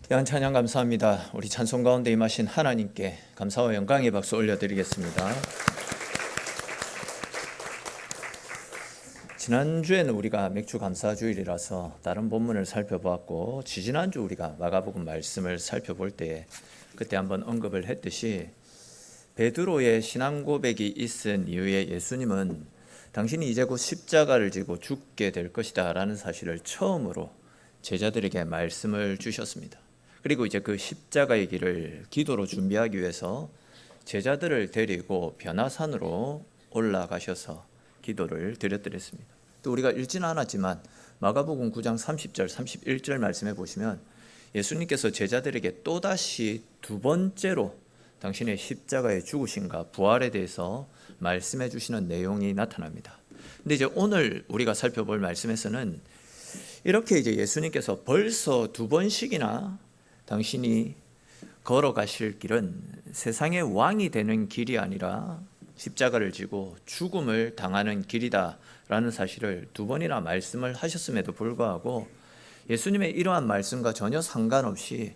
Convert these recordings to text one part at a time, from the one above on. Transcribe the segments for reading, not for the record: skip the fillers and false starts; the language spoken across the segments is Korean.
귀한 찬양 감사합니다. 우리 찬송 가운데 임하신 하나님께 감사와 영광의 박수 올려드리겠습니다. 지난주에는 우리가 맥주 감사주일이라서 다른 본문을 살펴보았고, 지지난주 우리가 마가복음 말씀을 살펴볼 때에 그때 한번 언급을 했듯이 베드로의 신앙 고백이 있은 이후에 예수님은 당신이 이제 곧 십자가를 지고 죽게 될 것이다 라는 사실을 처음으로 제자들에게 말씀을 주셨습니다. 그리고 이제 그 십자가의 길을 기도로 준비하기 위해서 제자들을 데리고 변화산으로 올라가셔서 기도를 드렸습니다. 또 우리가 읽지는 않았지만 마가복음 9장 30절 31절 말씀해 보시면 예수님께서 제자들에게 또다시 두 번째로 당신의 십자가의 죽으심과 부활에 대해서 말씀해 주시는 내용이 나타납니다. 근데 이제 오늘 우리가 살펴볼 말씀에서는 이렇게 이제 예수님께서 벌써 두 번씩이나 당신이 걸어가실 길은 세상의 왕이 되는 길이 아니라 십자가를 지고 죽음을 당하는 길이다 라는 사실을 두 번이나 말씀을 하셨음에도 불구하고 예수님의 이러한 말씀과 전혀 상관없이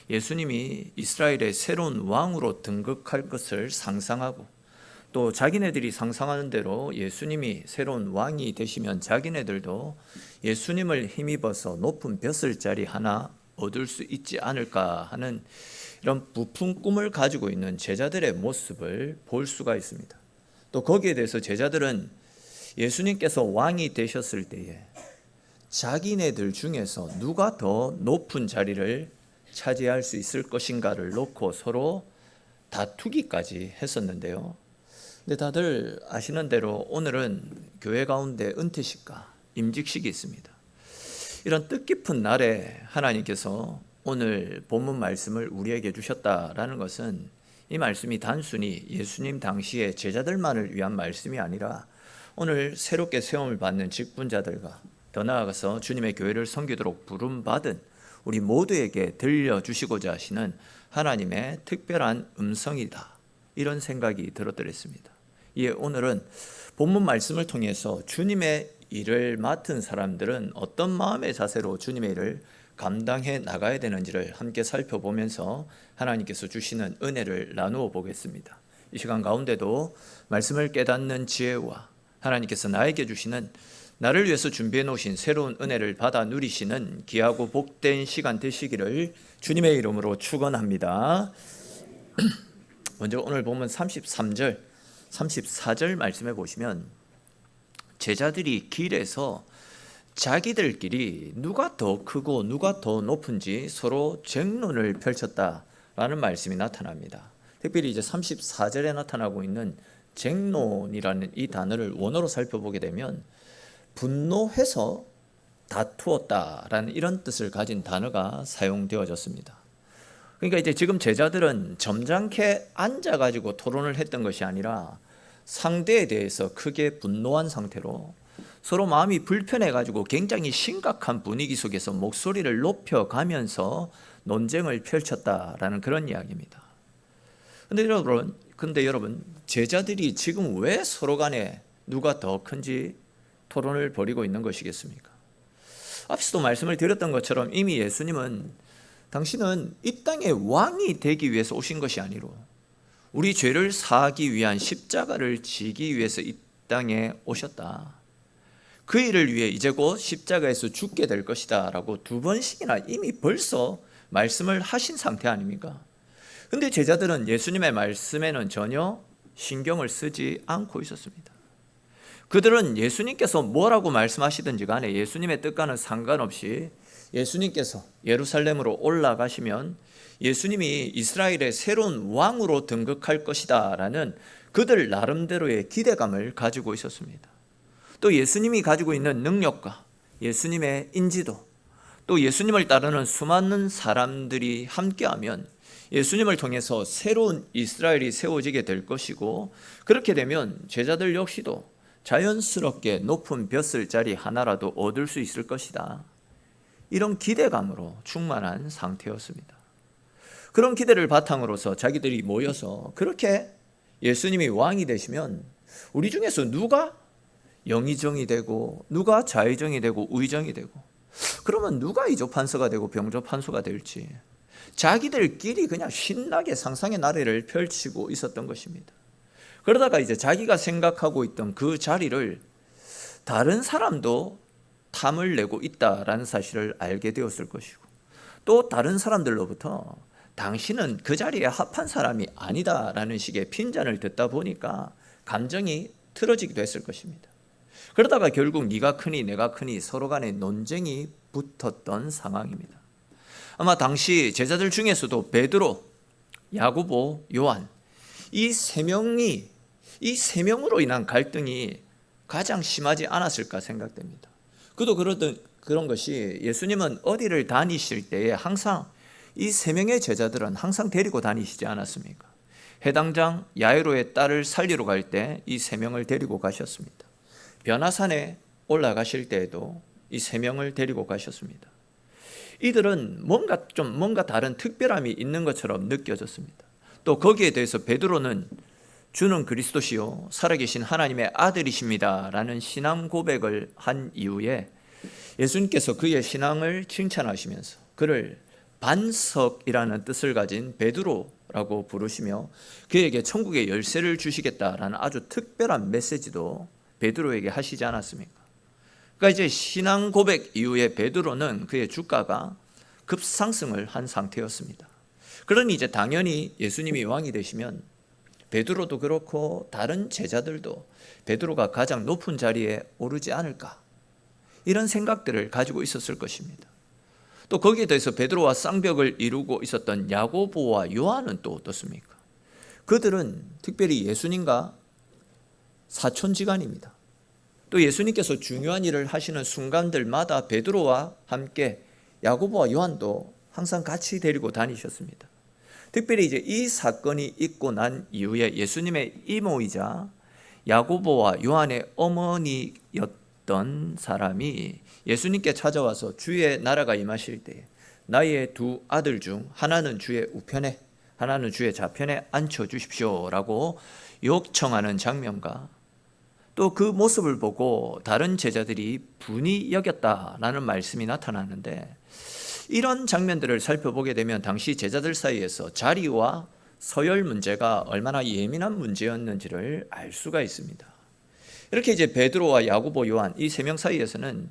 예수님이 이스라엘의 새로운 왕으로 등극할 것을 상상하고, 또 자기네들이 상상하는 대로 예수님이 새로운 왕이 되시면 자기네들도 예수님을 힘입어서 높은 벼슬자리 하나 얻을 수 있지 않을까 하는 이런 부푼 꿈을 가지고 있는 제자들의 모습을 볼 수가 있습니다. 또 거기에 대해서 제자들은 예수님께서 왕이 되셨을 때에 자기네들 중에서 누가 더 높은 자리를 차지할 수 있을 것인가를 놓고 서로 다투기까지 했었는데요. 근데 다들 아시는 대로 오늘은 교회 가운데 은퇴식과 임직식이 있습니다. 이런 뜻깊은 날에 하나님께서 오늘 본문 말씀을 우리에게 주셨다라는 것은 이 말씀이 단순히 예수님 당시의 제자들만을 위한 말씀이 아니라 오늘 새롭게 세움을 받는 직분자들과 더 나아가서 주님의 교회를 섬기도록 부름받은 우리 모두에게 들려주시고자 하시는 하나님의 특별한 음성이다, 이런 생각이 들었더랬습니다. 이에 오늘은 본문 말씀을 통해서 주님의 일을 맡은 사람들은 어떤 마음의 자세로 주님의 일을 감당해 나가야 되는지를 함께 살펴보면서 하나님께서 주시는 은혜를 나누어 보겠습니다. 이 시간 가운데도 말씀을 깨닫는 지혜와 하나님께서 나에게 주시는, 나를 위해서 준비해 놓으신 새로운 은혜를 받아 누리시는 귀하고 복된 시간 되시기를 주님의 이름으로 축원합니다. 먼저 오늘 보면 33절 34절 말씀해 보시면 제자들이 길에서 자기들끼리 누가 더 크고 누가 더 높은지 서로 쟁론을 펼쳤다라는 말씀이 나타납니다. 특별히 이제 34절에 나타나고 있는 쟁론이라는 이 단어를 원어로 살펴보게 되면 분노해서 다투었다라는 이런 뜻을 가진 단어가 사용되어졌습니다. 그러니까 이제 지금 제자들은 점잖게 앉아가지고 토론을 했던 것이 아니라 상대에 대해서 크게 분노한 상태로 서로 마음이 불편해가지고 굉장히 심각한 분위기 속에서 목소리를 높여가면서 논쟁을 펼쳤다라는 그런 이야기입니다. 근데 여러분, 제자들이 지금 왜 서로 간에 누가 더 큰지 토론을 벌이고 있는 것이겠습니까? 앞서도 말씀을 드렸던 것처럼 이미 예수님은 당신은 이 땅의 왕이 되기 위해서 오신 것이 아니로 우리 죄를 사하기 위한 십자가를 지기 위해서 이 땅에 오셨다. 그 일을 위해 이제 곧 십자가에서 죽게 될 것이다 라고 두 번씩이나 이미 벌써 말씀을 하신 상태 아닙니까? 근데 제자들은 예수님의 말씀에는 전혀 신경을 쓰지 않고 있었습니다. 그들은 예수님께서 뭐라고 말씀하시든지 간에 예수님의 뜻과는 상관없이 예수님께서 예루살렘으로 올라가시면 예수님이 이스라엘의 새로운 왕으로 등극할 것이다 라는 그들 나름대로의 기대감을 가지고 있었습니다. 또 예수님이 가지고 있는 능력과 예수님의 인지도, 또 예수님을 따르는 수많은 사람들이 함께하면 예수님을 통해서 새로운 이스라엘이 세워지게 될 것이고, 그렇게 되면 제자들 역시도 자연스럽게 높은 벼슬자리 하나라도 얻을 수 있을 것이다, 이런 기대감으로 충만한 상태였습니다. 그런 기대를 바탕으로서 자기들이 모여서 그렇게 예수님이 왕이 되시면 우리 중에서 누가 영의정이 되고 누가 좌의정이 되고 우의정이 되고, 그러면 누가 이조판서가 되고 병조판서가 될지, 자기들끼리 그냥 신나게 상상의 나래를 펼치고 있었던 것입니다. 그러다가 이제 자기가 생각하고 있던 그 자리를 다른 사람도 탐을 내고 있다라는 사실을 알게 되었을 것이고, 또 다른 사람들로부터 당신은 그 자리에 합한 사람이 아니다라는 식의 핀잔을 듣다 보니까 감정이 틀어지기도 했을 것입니다. 그러다가 결국 네가 크니 내가 크니 서로 간에 논쟁이 붙었던 상황입니다. 아마 당시 제자들 중에서도 베드로, 야고보, 요한 이 세 명으로 인한 갈등이 가장 심하지 않았을까 생각됩니다. 그도 그런 것이 예수님은 어디를 다니실 때에 항상 이 세 명의 제자들은 항상 데리고 다니시지 않았습니까? 해당장 야이로의 딸을 살리러 갈 때 이 세 명을 데리고 가셨습니다. 변화산에 올라가실 때에도 이 세 명을 데리고 가셨습니다. 이들은 뭔가 다른 특별함이 있는 것처럼 느껴졌습니다. 또 거기에 대해서 베드로는 주는 그리스도시요 살아계신 하나님의 아들이십니다 라는 신앙 고백을 한 이후에 예수님께서 그의 신앙을 칭찬하시면서 그를 반석이라는 뜻을 가진 베드로라고 부르시며 그에게 천국의 열쇠를 주시겠다라는 아주 특별한 메시지도 베드로에게 하시지 않았습니까? 그러니까 이제 신앙 고백 이후에 베드로는 그의 주가가 급상승을 한 상태였습니다. 그러니 이제 당연히 예수님이 왕이 되시면 베드로도 그렇고 다른 제자들도 베드로가 가장 높은 자리에 오르지 않을까, 이런 생각들을 가지고 있었을 것입니다. 또 거기에 대해서 베드로와 쌍벽을 이루고 있었던 야고보와 요한은 또 어떻습니까? 그들은 특별히 예수님과 사촌지간입니다. 또 예수님께서 중요한 일을 하시는 순간들마다 베드로와 함께 야고보와 요한도 항상 같이 데리고 다니셨습니다. 특별히 이제 이 사건이 있고 난 이후에 예수님의 이모이자 야고보와 요한의 어머니였던 사람이 예수님께 찾아와서 주의 나라가 임하실 때에 나의 두 아들 중 하나는 주의 우편에 하나는 주의 좌편에 앉혀주십시오 라고 요청하는 장면과 또 그 모습을 보고 다른 제자들이 분이 여겼다라는 말씀이 나타나는데, 이런 장면들을 살펴보게 되면 당시 제자들 사이에서 자리와 서열 문제가 얼마나 예민한 문제였는지를 알 수가 있습니다. 이렇게 이제 베드로와 야고보, 요한 이 세 명 사이에서는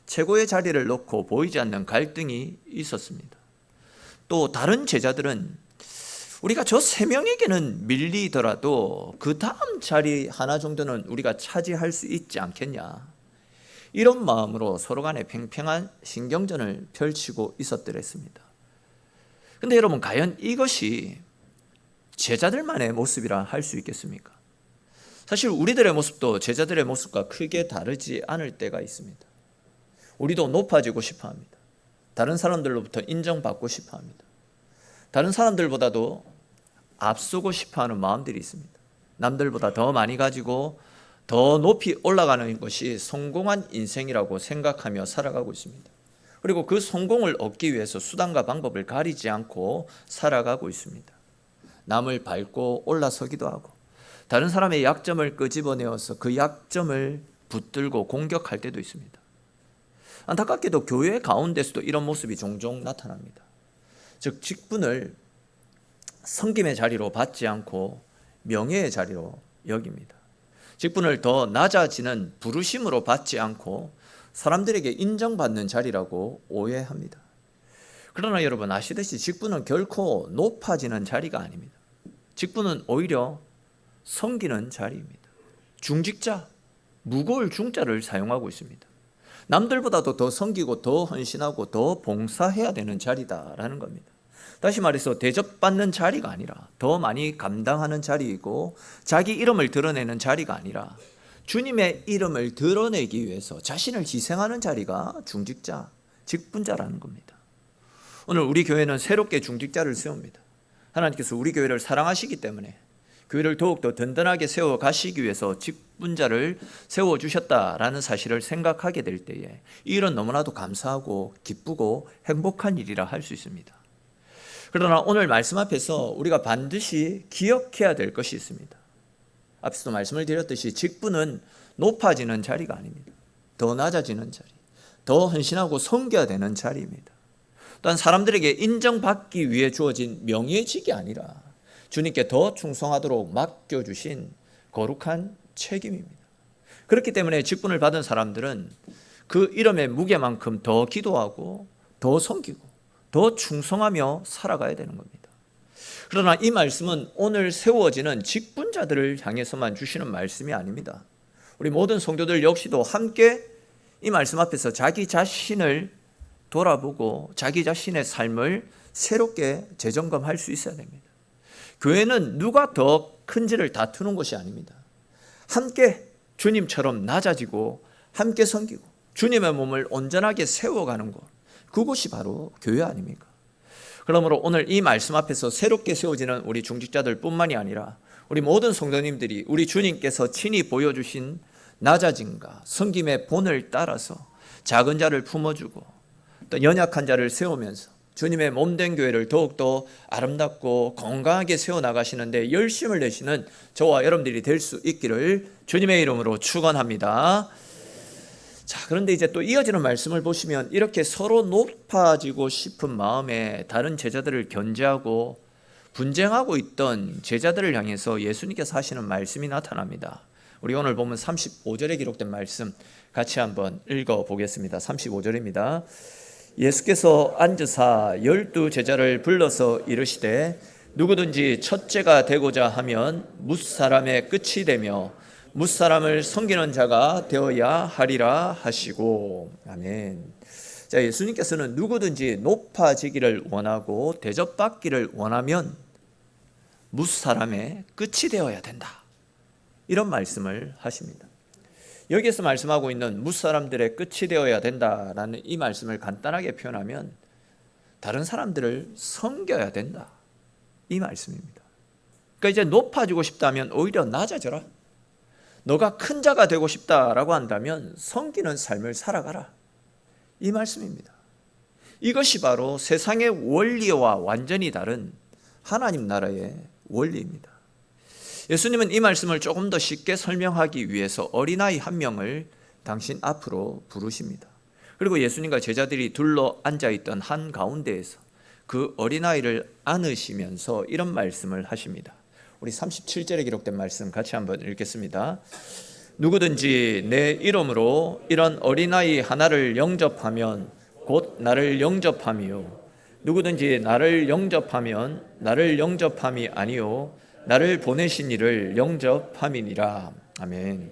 최고의 자리를 놓고 보이지 않는 갈등이 있었습니다. 또 다른 제자들은 우리가 저 세 명에게는 밀리더라도 그 다음 자리 하나 정도는 우리가 차지할 수 있지 않겠냐, 이런 마음으로 서로 간에 팽팽한 신경전을 펼치고 있었더랬습니다. 그런데 여러분, 과연 이것이 제자들만의 모습이라 할 수 있겠습니까? 사실 우리들의 모습도 제자들의 모습과 크게 다르지 않을 때가 있습니다. 우리도 높아지고 싶어 합니다. 다른 사람들로부터 인정받고 싶어 합니다. 다른 사람들보다도 앞서고 싶어 하는 마음들이 있습니다. 남들보다 더 많이 가지고 더 높이 올라가는 것이 성공한 인생이라고 생각하며 살아가고 있습니다. 그리고 그 성공을 얻기 위해서 수단과 방법을 가리지 않고 살아가고 있습니다. 남을 밟고 올라서기도 하고 다른 사람의 약점을 끄집어내어서 그 약점을 붙들고 공격할 때도 있습니다. 안타깝게도 교회 가운데서도 이런 모습이 종종 나타납니다. 즉 직분을 섬김의 자리로 받지 않고 명예의 자리로 여깁니다. 직분을 더 낮아지는 부르심으로 받지 않고 사람들에게 인정받는 자리라고 오해합니다. 그러나 여러분 아시듯이 직분은 결코 높아지는 자리가 아닙니다. 직분은 오히려 섬기는 자리입니다. 중직자, 무거울 중자를 사용하고 있습니다. 남들보다도 더 섬기고 더 헌신하고 더 봉사해야 되는 자리다라는 겁니다. 다시 말해서 대접받는 자리가 아니라 더 많이 감당하는 자리이고 자기 이름을 드러내는 자리가 아니라 주님의 이름을 드러내기 위해서 자신을 희생하는 자리가 중직자, 직분자라는 겁니다. 오늘 우리 교회는 새롭게 중직자를 세웁니다. 하나님께서 우리 교회를 사랑하시기 때문에 교회를 더욱더 든든하게 세워가시기 위해서 직분자를 세워주셨다라는 사실을 생각하게 될 때에 이 일은 너무나도 감사하고 기쁘고 행복한 일이라 할 수 있습니다. 그러나 오늘 말씀 앞에서 우리가 반드시 기억해야 될 것이 있습니다. 앞에서도 말씀을 드렸듯이 직분은 높아지는 자리가 아닙니다. 더 낮아지는 자리, 더 헌신하고 섬겨야 되는 자리입니다. 또한 사람들에게 인정받기 위해 주어진 명예직이 아니라 주님께 더 충성하도록 맡겨주신 거룩한 책임입니다. 그렇기 때문에 직분을 받은 사람들은 그 이름의 무게만큼 더 기도하고 더 섬기고 더 충성하며 살아가야 되는 겁니다. 그러나 이 말씀은 오늘 세워지는 직분자들을 향해서만 주시는 말씀이 아닙니다. 우리 모든 성도들 역시도 함께 이 말씀 앞에서 자기 자신을 돌아보고 자기 자신의 삶을 새롭게 재점검할 수 있어야 됩니다. 교회는 누가 더 큰지를 다투는 것이 아닙니다. 함께 주님처럼 낮아지고 함께 섬기고 주님의 몸을 온전하게 세워가는 것, 그것이 바로 교회 아닙니까? 그러므로 오늘 이 말씀 앞에서 새롭게 세워지는 우리 중직자들 뿐만이 아니라 우리 모든 성도님들이 우리 주님께서 친히 보여주신 낮아짐과 섬김의 본을 따라서 작은 자를 품어주고 또 연약한 자를 세우면서 주님의 몸된 교회를 더욱더 아름답고 건강하게 세워나가시는데 열심을 내시는 저와 여러분들이 될 수 있기를 주님의 이름으로 축원합니다. 자, 그런데 이제 또 이어지는 말씀을 보시면 이렇게 서로 높아지고 싶은 마음에 다른 제자들을 견제하고 분쟁하고 있던 제자들을 향해서 예수님께서 하시는 말씀이 나타납니다. 우리 오늘 보면 35절에 기록된 말씀 같이 한번 읽어보겠습니다. 35절입니다. 예수께서 앉으사 12 제자를 불러서 이르시되 누구든지 첫째가 되고자 하면 뭇사람의 끝이 되며 뭇사람을 섬기는 자가 되어야 하리라 하시고. 아멘. 자, 예수님께서는 누구든지 높아지기를 원하고 대접받기를 원하면 뭇사람의 끝이 되어야 된다, 이런 말씀을 하십니다. 여기에서 말씀하고 있는 뭇사람들의 끝이 되어야 된다라는 이 말씀을 간단하게 표현하면 다른 사람들을 섬겨야 된다, 이 말씀입니다. 그러니까 이제 높아지고 싶다면 오히려 낮아져라. 너가 큰 자가 되고 싶다라고 한다면 섬기는 삶을 살아가라, 이 말씀입니다. 이것이 바로 세상의 원리와 완전히 다른 하나님 나라의 원리입니다. 예수님은 이 말씀을 조금 더 쉽게 설명하기 위해서 어린아이 한 명을 당신 앞으로 부르십니다. 그리고 예수님과 제자들이 둘러 앉아있던 한 가운데에서 그 어린아이를 안으시면서 이런 말씀을 하십니다. 우리 37절에 기록된 말씀 같이 한번 읽겠습니다. 누구든지 내 이름으로 이런 어린아이 하나를 영접하면 곧 나를 영접함이요, 누구든지 나를 영접하면 나를 영접함이 아니요 나를 보내신 이를 영접함이니라. 아멘.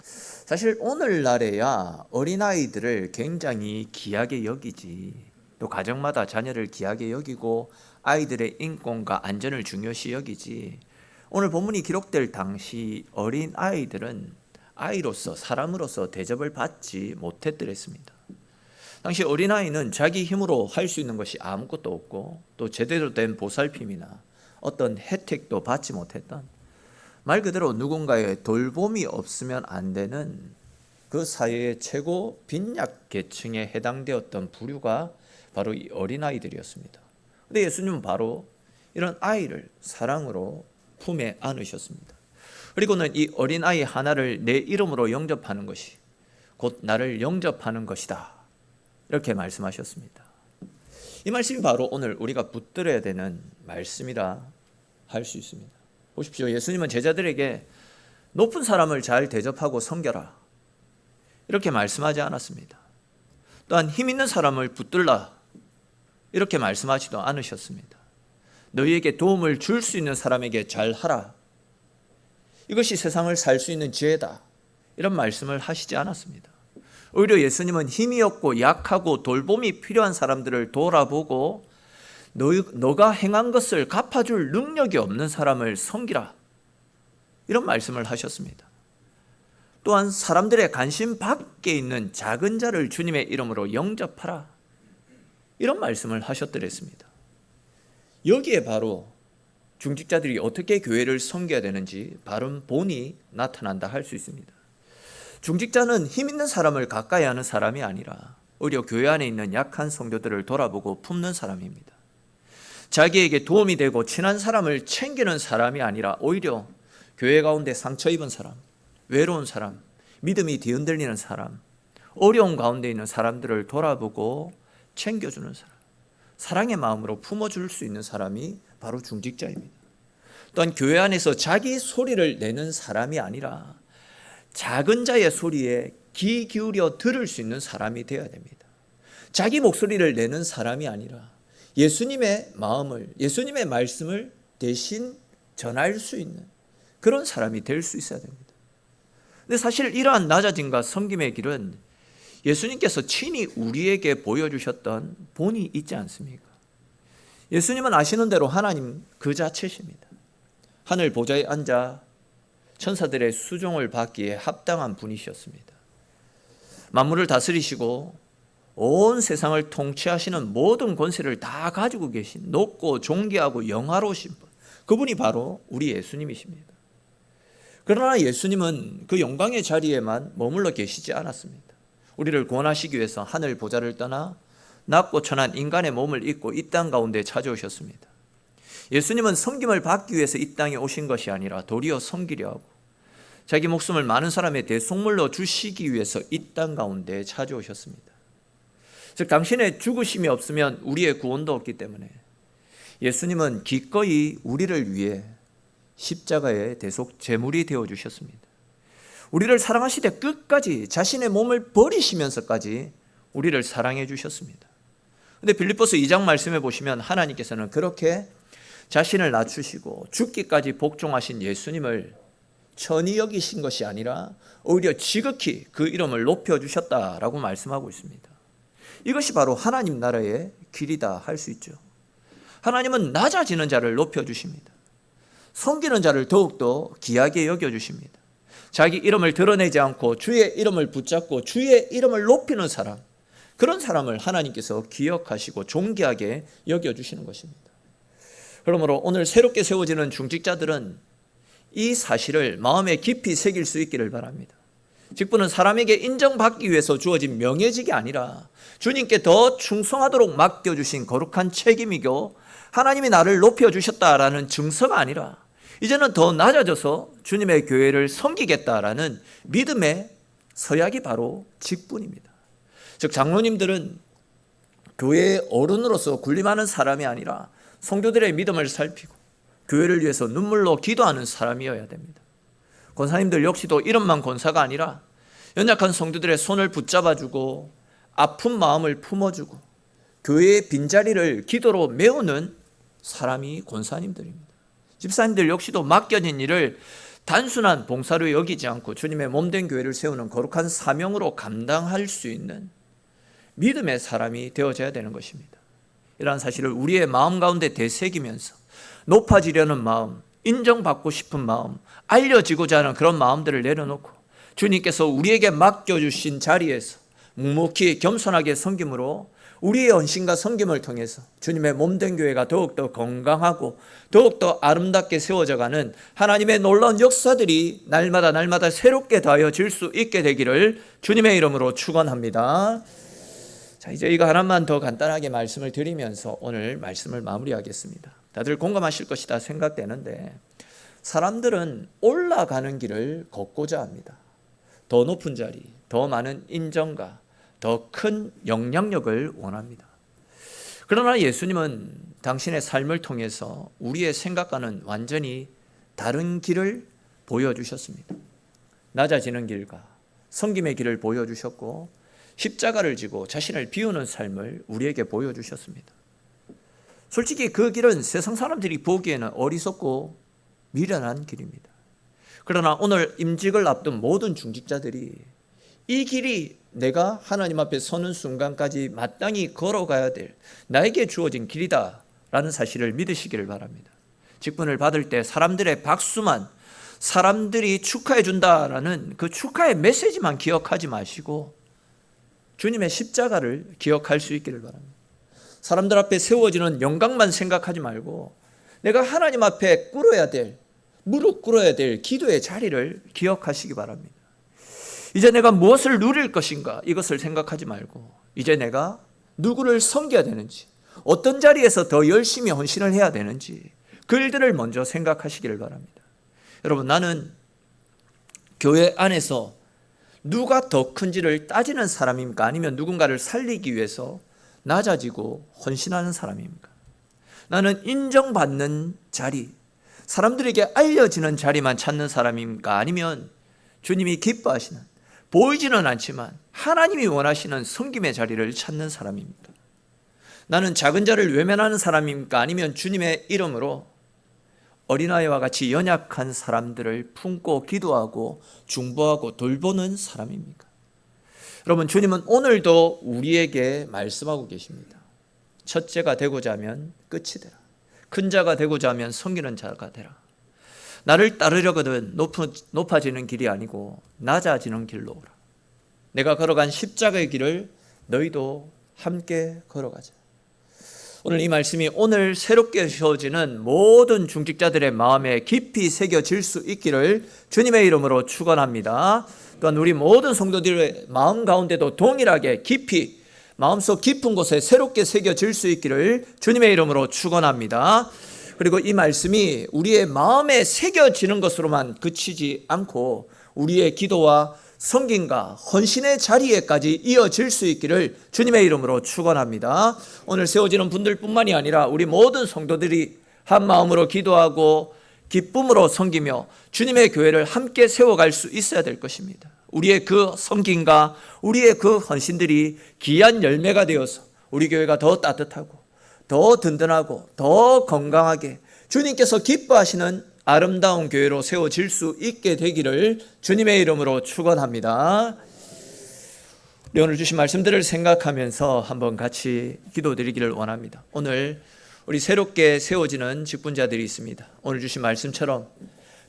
사실 오늘날에야 어린아이들을 굉장히 귀하게 여기지, 또 가정마다 자녀를 귀하게 여기고 아이들의 인권과 안전을 중요시 여기지, 오늘 본문이 기록될 당시 어린아이들은 아이로서 사람으로서 대접을 받지 못했더랬습니다. 당시 어린아이는 자기 힘으로 할 수 있는 것이 아무것도 없고 또 제대로 된 보살핌이나 어떤 혜택도 받지 못했던, 말 그대로 누군가의 돌봄이 없으면 안 되는 그 사회의 최고 빈약 계층에 해당되었던 부류가 바로 이 어린아이들이었습니다. 그런데 예수님은 바로 이런 아이를 사랑으로 품에 안으셨습니다. 그리고는 이 어린아이 하나를 내 이름으로 영접하는 것이 곧 나를 영접하는 것이다, 이렇게 말씀하셨습니다. 이 말씀이 바로 오늘 우리가 붙들어야 되는 말씀이라 할 수 있습니다. 보십시오. 예수님은 제자들에게 높은 사람을 잘 대접하고 섬겨라, 이렇게 말씀하지 않았습니다. 또한 힘 있는 사람을 붙들라, 이렇게 말씀하지도 않으셨습니다. 너희에게 도움을 줄 수 있는 사람에게 잘하라, 이것이 세상을 살 수 있는 지혜다, 이런 말씀을 하시지 않았습니다. 오히려 예수님은 힘이 없고 약하고 돌봄이 필요한 사람들을 돌아보고 너가 행한 것을 갚아줄 능력이 없는 사람을 섬기라, 이런 말씀을 하셨습니다. 또한 사람들의 관심 밖에 있는 작은 자를 주님의 이름으로 영접하라, 이런 말씀을 하셨더랬습니다. 여기에 바로 중직자들이 어떻게 교회를 섬겨야 되는지 바른 본이 나타난다 할 수 있습니다. 중직자는 힘 있는 사람을 가까이 하는 사람이 아니라 오히려 교회 안에 있는 약한 성도들을 돌아보고 품는 사람입니다. 자기에게 도움이 되고 친한 사람을 챙기는 사람이 아니라 오히려 교회 가운데 상처 입은 사람, 외로운 사람, 믿음이 뒤흔들리는 사람, 어려운 가운데 있는 사람들을 돌아보고 챙겨주는 사람, 사랑의 마음으로 품어줄 수 있는 사람이 바로 중직자입니다. 또한 교회 안에서 자기 소리를 내는 사람이 아니라 작은 자의 소리에 귀 기울여 들을 수 있는 사람이 되어야 됩니다. 자기 목소리를 내는 사람이 아니라 예수님의 마음을, 예수님의 말씀을 대신 전할 수 있는 그런 사람이 될 수 있어야 됩니다. 근데 사실 이러한 낮아짐과 섬김의 길은 예수님께서 친히 우리에게 보여주셨던 본이 있지 않습니까? 예수님은 아시는 대로 하나님 그 자체십니다. 하늘 보좌에 앉아 천사들의 수종을 받기에 합당한 분이셨습니다. 만물을 다스리시고 온 세상을 통치하시는 모든 권세를 다 가지고 계신 높고 존귀하고 영화로우신 분, 그분이 바로 우리 예수님이십니다. 그러나 예수님은 그 영광의 자리에만 머물러 계시지 않았습니다. 우리를 구원하시기 위해서 하늘 보좌를 떠나 낮고 천한 인간의 몸을 입고 이 땅 가운데 찾아오셨습니다. 예수님은 섬김을 받기 위해서 이 땅에 오신 것이 아니라 도리어 섬기려 하고 자기 목숨을 많은 사람의 대속물로 주시기 위해서 이 땅 가운데 찾아오셨습니다. 즉 당신의 죽으심이 없으면 우리의 구원도 없기 때문에 예수님은 기꺼이 우리를 위해 십자가의 대속 제물이 되어주셨습니다. 우리를 사랑하시되 끝까지 자신의 몸을 버리시면서까지 우리를 사랑해 주셨습니다. 그런데 빌립보서 2장 말씀해 보시면 하나님께서는 그렇게 자신을 낮추시고 죽기까지 복종하신 예수님을 천히 여기신 것이 아니라 오히려 지극히 그 이름을 높여주셨다라고 말씀하고 있습니다. 이것이 바로 하나님 나라의 길이다 할 수 있죠. 하나님은 낮아지는 자를 높여주십니다. 섬기는 자를 더욱더 귀하게 여겨주십니다. 자기 이름을 드러내지 않고 주의 이름을 붙잡고 주의 이름을 높이는 사람, 그런 사람을 하나님께서 기억하시고 존귀하게 여겨주시는 것입니다. 그러므로 오늘 새롭게 세워지는 중직자들은 이 사실을 마음에 깊이 새길 수 있기를 바랍니다. 직분은 사람에게 인정받기 위해서 주어진 명예직이 아니라 주님께 더 충성하도록 맡겨주신 거룩한 책임이고 하나님이 나를 높여주셨다라는 증서가 아니라 이제는 더 낮아져서 주님의 교회를 섬기겠다라는 믿음의 서약이 바로 직분입니다. 즉 장로님들은 교회의 어른으로서 군림하는 사람이 아니라 성도들의 믿음을 살피고 교회를 위해서 눈물로 기도하는 사람이어야 됩니다. 권사님들 역시도 이름만 권사가 아니라 연약한 성도들의 손을 붙잡아주고 아픈 마음을 품어주고 교회의 빈자리를 기도로 메우는 사람이 권사님들입니다. 집사님들 역시도 맡겨진 일을 단순한 봉사로 여기지 않고 주님의 몸된 교회를 세우는 거룩한 사명으로 감당할 수 있는 믿음의 사람이 되어져야 되는 것입니다. 이러한 사실을 우리의 마음 가운데 되새기면서 높아지려는 마음, 인정받고 싶은 마음, 알려지고자 하는 그런 마음들을 내려놓고 주님께서 우리에게 맡겨주신 자리에서 묵묵히 겸손하게 섬김으로 우리의 헌신과 섬김을 통해서 주님의 몸된 교회가 더욱더 건강하고 더욱더 아름답게 세워져가는 하나님의 놀라운 역사들이 날마다 새롭게 더하여질 수 있게 되기를 주님의 이름으로 축원합니다. 자, 이제 이거 하나만 더 간단하게 말씀을 드리면서 오늘 말씀을 마무리하겠습니다. 다들 공감하실 것이다 생각되는데 사람들은 올라가는 길을 걷고자 합니다. 더 높은 자리, 더 많은 인정과 더 큰 영향력을 원합니다. 그러나 예수님은 당신의 삶을 통해서 우리의 생각과는 완전히 다른 길을 보여주셨습니다. 낮아지는 길과 섬김의 길을 보여주셨고 십자가를 지고 자신을 비우는 삶을 우리에게 보여주셨습니다. 솔직히 그 길은 세상 사람들이 보기에는 어리석고 미련한 길입니다. 그러나 오늘 임직을 앞둔 모든 중직자들이 이 길이 내가 하나님 앞에 서는 순간까지 마땅히 걸어가야 될 나에게 주어진 길이다 라는 사실을 믿으시기를 바랍니다. 직분을 받을 때 사람들의 박수만, 사람들이 축하해 준다라는 그 축하의 메시지만 기억하지 마시고 주님의 십자가를 기억할 수 있기를 바랍니다. 사람들 앞에 세워지는 영광만 생각하지 말고 내가 하나님 앞에 꿇어야 될, 무릎 꿇어야 될 기도의 자리를 기억하시기 바랍니다. 이제 내가 무엇을 누릴 것인가 이것을 생각하지 말고 이제 내가 누구를 섬겨야 되는지, 어떤 자리에서 더 열심히 헌신을 해야 되는지 그 일들을 먼저 생각하시기를 바랍니다. 여러분, 나는 교회 안에서 누가 더 큰지를 따지는 사람입니까? 아니면 누군가를 살리기 위해서 낮아지고 헌신하는 사람입니까? 나는 인정받는 자리, 사람들에게 알려지는 자리만 찾는 사람입니까? 아니면 주님이 기뻐하시는, 보이지는 않지만 하나님이 원하시는 섬김의 자리를 찾는 사람입니까? 나는 작은 자를 외면하는 사람입니까? 아니면 주님의 이름으로 어린아이와 같이 연약한 사람들을 품고 기도하고 중보하고 돌보는 사람입니까? 여러분, 주님은 오늘도 우리에게 말씀하고 계십니다. 첫째가 되고자 하면 끝이 되라. 큰 자가 되고자 하면 섬기는 자가 되라. 나를 따르려거든 높아지는 길이 아니고 낮아지는 길로 오라. 내가 걸어간 십자가의 길을 너희도 함께 걸어가자. 오늘 이 말씀이 오늘 새롭게 세워지는 모든 중직자들의 마음에 깊이 새겨질 수 있기를 주님의 이름으로 축원합니다. 또한 우리 모든 성도들의 마음 가운데도 동일하게 깊이 마음속 깊은 곳에 새롭게 새겨질 수 있기를 주님의 이름으로 축원합니다. 그리고 이 말씀이 우리의 마음에 새겨지는 것으로만 그치지 않고 우리의 기도와 섬김과 헌신의 자리에까지 이어질 수 있기를 주님의 이름으로 축원합니다. 오늘 세워지는 분들뿐만이 아니라 우리 모든 성도들이 한 마음으로 기도하고 기쁨으로 섬기며 주님의 교회를 함께 세워갈 수 있어야 될 것입니다. 우리의 그 섬김과 우리의 그 헌신들이 귀한 열매가 되어서 우리 교회가 더 따뜻하고 더 든든하고 더 건강하게 주님께서 기뻐하시는 아름다운 교회로 세워질 수 있게 되기를 주님의 이름으로 축원합니다. 우리 오늘 주신 말씀들을 생각하면서 한번 같이 기도드리기를 원합니다. 오늘 우리 새롭게 세워지는 직분자들이 있습니다. 오늘 주신 말씀처럼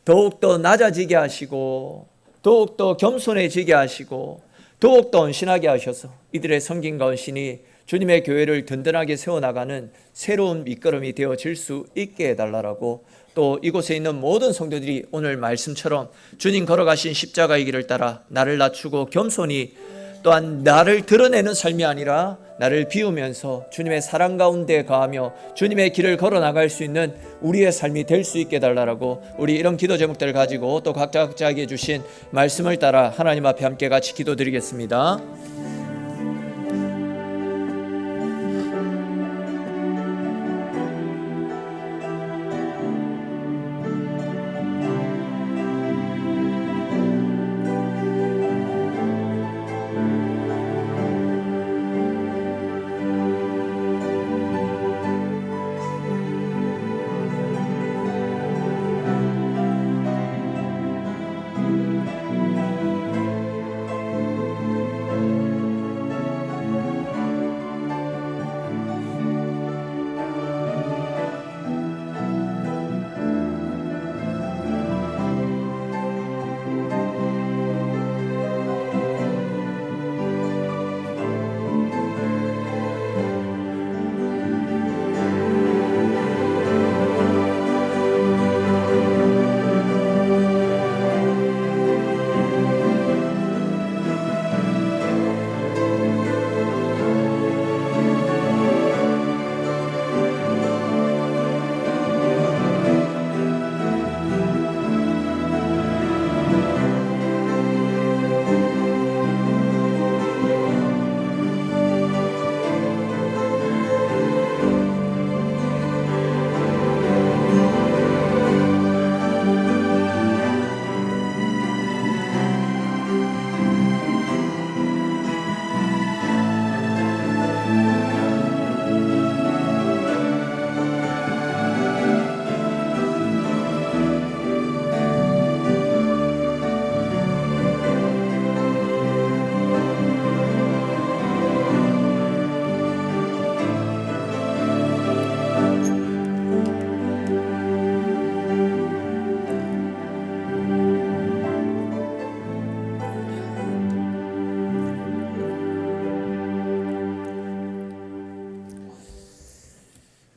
더욱더 낮아지게 하시고 더욱더 겸손해지게 하시고 더욱더 헌신하게 하셔서 이들의 섬김과 헌신이 주님의 교회를 든든하게 세워나가는 새로운 밑거름이 되어질 수 있게 해달라고, 또 이곳에 있는 모든 성도들이 오늘 말씀처럼 주님 걸어가신 십자가의 길을 따라 나를 낮추고 겸손히 또한 나를 드러내는 삶이 아니라 나를 비우면서 주님의 사랑 가운데 거하며 주님의 길을 걸어나갈 수 있는 우리의 삶이 될 수 있게 해달라고, 우리 이런 기도 제목들을 가지고 또 각자에게 주신 말씀을 따라 하나님 앞에 함께 같이 기도드리겠습니다.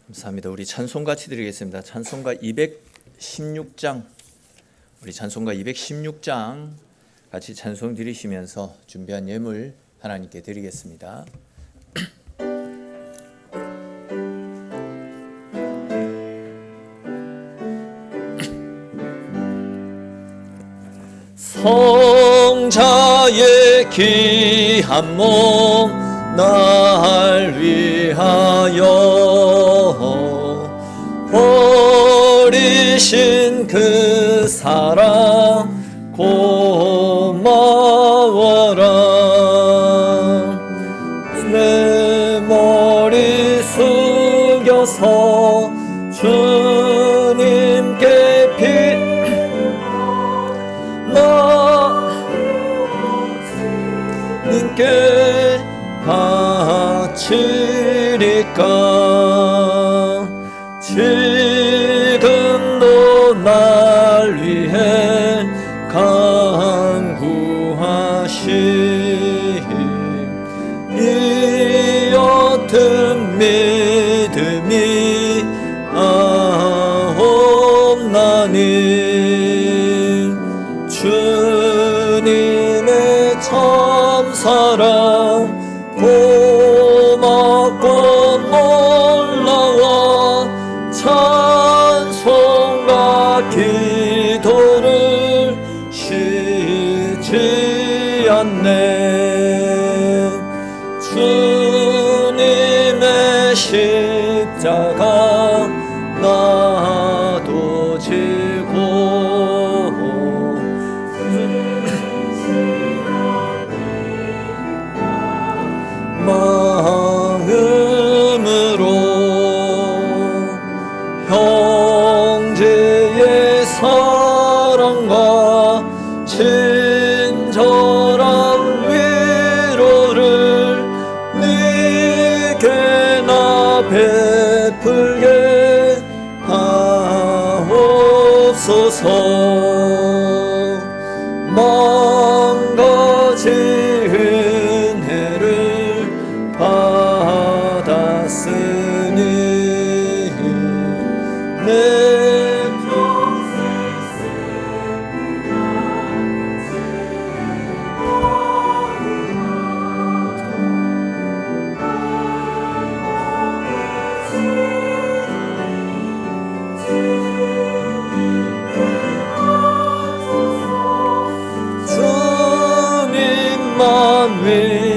감사합니다. 우리 찬송 같이 드리겠습니다. 찬송가 216장, 우리 찬송가 216장 같이 찬송 드리시면서 준비한 예물 하나님께 드리겠습니다. 성자의 귀한 몸 날 위하여 버리신 그 사랑 고마워라. 내 머리 숙여서 주님께 님께 바치리까. 지금도 날 위해 간구하신 이 옅은 믿음이 아옵나니. 주님의 참사랑 고맙고 놀라워 찬송과 기도를 쉬지 않네. 주님의 십자가 나도 지고 마음으로 형제의 사랑과 친절한 위로를 네게 나 베풀게 하옵소서. 만가지 은혜를 받았으니 내 평생 주님만 위